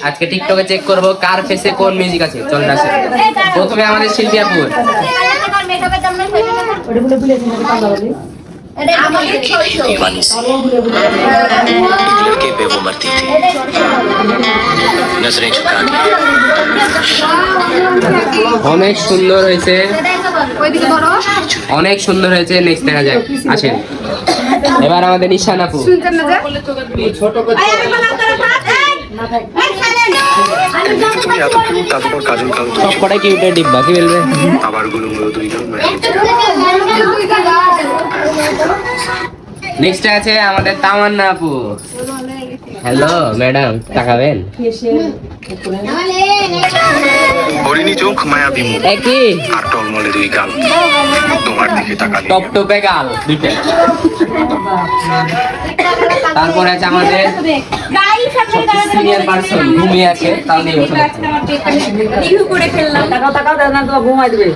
আজকে টিকটকে চেক করব কার ফেসে কোন মিউজিক আছে। চল আসে প্রথমে আমাদের শিল্পী আপু। दीवानी सी एक लड़के पे वो मरती थी नजरें झुका के অনেক সুন্দর হয়েছে, অনেক সুন্দর হয়েছে। নেক্সট দেখা যাক, আসেন এবার আমাদের ঈশান আপু। সবকটাই কিউটের ডিব্বা, কি বলবে? নেক্সট আছে আমাদের তামান্না আপু। হ্যালো ম্যাডাম, তাকাবেন? হরিণী চোখ মায়াবী মুখ একই আর টলমলে দুই গাল তোমার দিকে তাকালে টপ টপে গাল দুইটা। তারপরে আছে আমাদের সিনিয়র পারসন, ঘুমিয়ে আছে তাও নেই ঘুমাই দেবে।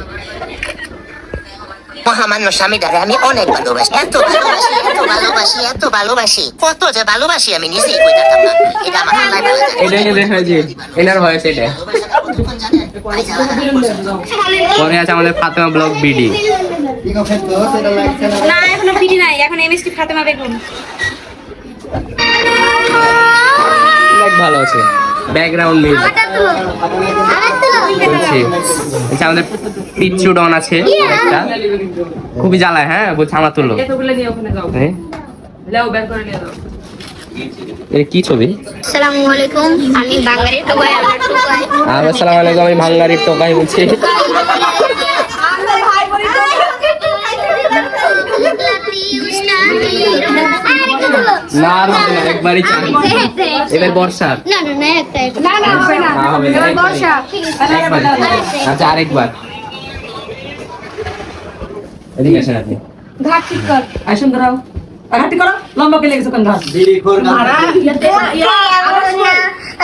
মহামান্য স্বামীটারে আমি অনেক ভালোবাসি, এত ভালোবাসি, এত ভালোবাসি, এত ভালোবাসি, কত যে ভালোবাসি আমি নিজেই কইতাম না। এটা আমার আল্লাহ ভালো জানে। এটাই দেখা যায় এনার ভয়েস এটা। পরে আছে আমাদের ফাতেমা ব্লগ বিডি। না এখনো বিডি নাই, এখন এমএসটি ফাতেমা বেগম। অনেক ভালো আছে, ব্যাকগ্রাউন্ড মিউজিক আচ্ছা। আমাদের পিচ্চু ডন আছে একটা, খুবই জ্বালায়। হ্যাঁ বলছে আমার তুলো। কি ছবি? আসসালামু আলাইকুম, আমি বাঙালি টোকাই। আসসালামু আলাইকুম, আমি ভাঙ্গারির টোকাই বলছি। না একবারই চাই, এবার বর্ষা। আচ্ছা আরেকবার এদিকে আসেন আপনি। ঘাট ঠিক কর, আসুন ধরাও ঘাট ঠিক করো, লম্বা কে লেগেছে কোন ঘাট?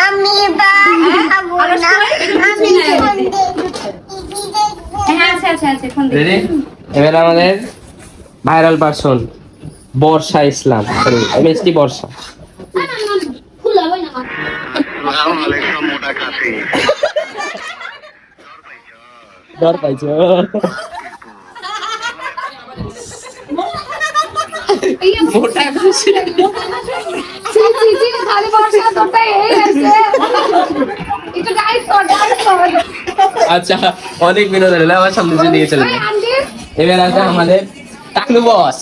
আমি বাবু না, আমি আচ্ছা আচ্ছা আচ্ছা ফোন দে। এবার আমাদের ভাইরাল পারসন বর্ষা ইসলাম, সরি এমএসটি বর্ষা। ডর পাইছো? মোটা খুশি আচ্ছা, অনেক বিনোদন হলো, আমার সামনে যে নিয়ে চলে যায়। এবার আছে আমাদের টাকলু বস।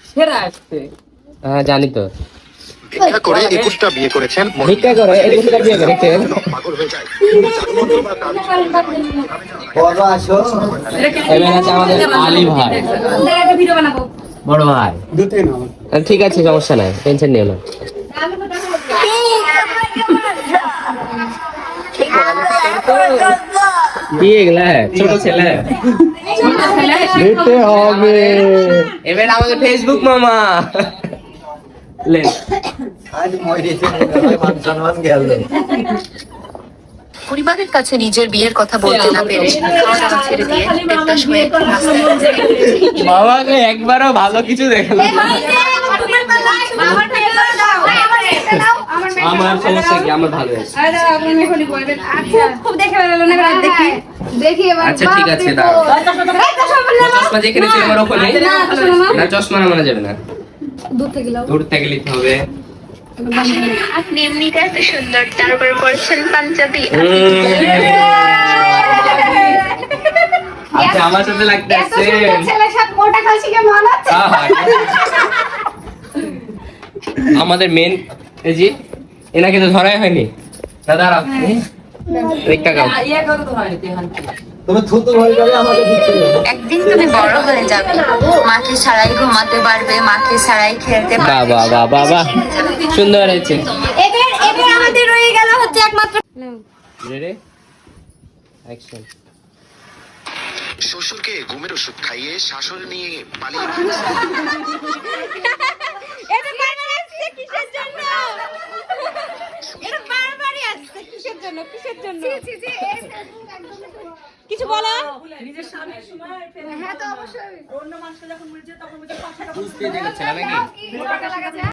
সেরা আসছে, হ্যাঁ জানি তো। ভিক্ষা করে 21টা বিয়ে করেছেন ভিক্ষা করে 21টা বিয়ে করেছেন। পাগল হয়ে যায় এবার আছে আমাদের আলী ভাই, বড় ভাই। ঠিক আছে, সমস্যা নাই, টেনশন নিও না। কি এগুলা ছোট ছেলে দিতে হবে। এবার আমাদের ফেসবুক মামা লেন। পরিবারের কাছে নিজের বিয়ের কথা বলতে না পেরে খাওয়া দাওয়া ছেড়ে দিয়ে দেবদাস হয়ে বাবাকে একবারও ভালো কিছু দেখলাম না। আমার সমস্যা কি, আমার ভালো আছে। আচ্ছা ঠিক আছে, দাঁড়াও। চশমা যেখানে ছিল আমার ওখানে না, চশমা নামানো যাবে না, দূর থেকে নিতে হবে। আপনি এমনিতে এত সুন্দর, তারপরে পড়ছেন পাঞ্জাবি। আচ্ছা আমার সাথে লাগতে আসছে। আমাদের মেন জি এনাকে তো ধরাই হয়নি। দাদা একদিন তুমি বড় হয়ে যাবে, মাকে ছাড়াই ঘুমাতে পারবে, মাকে ছাড়াই খেলতে পারবে। বাবা বাবা সুন্দর হয়েছে। এবার আমাদের রয়ে গেল হচ্ছে একমাত্র রেডি অ্যাকশন। শ্বশুরকে ঘুমের ওষুধ খাইয়ে শাশুড় নিয়ে পালিয়ে এটা বারবার আসছে কিসের জন্য? এটা বারবারই আসছে কিসের জন্য? কিসের জন্য? কিছু বলো? নিজের স্বামীর সময় হ্যাঁ তো অবশ্যই। অন্য মানুষ যখন মরে যায় তখন বুঝতে দেখাচ্ছে নাকি?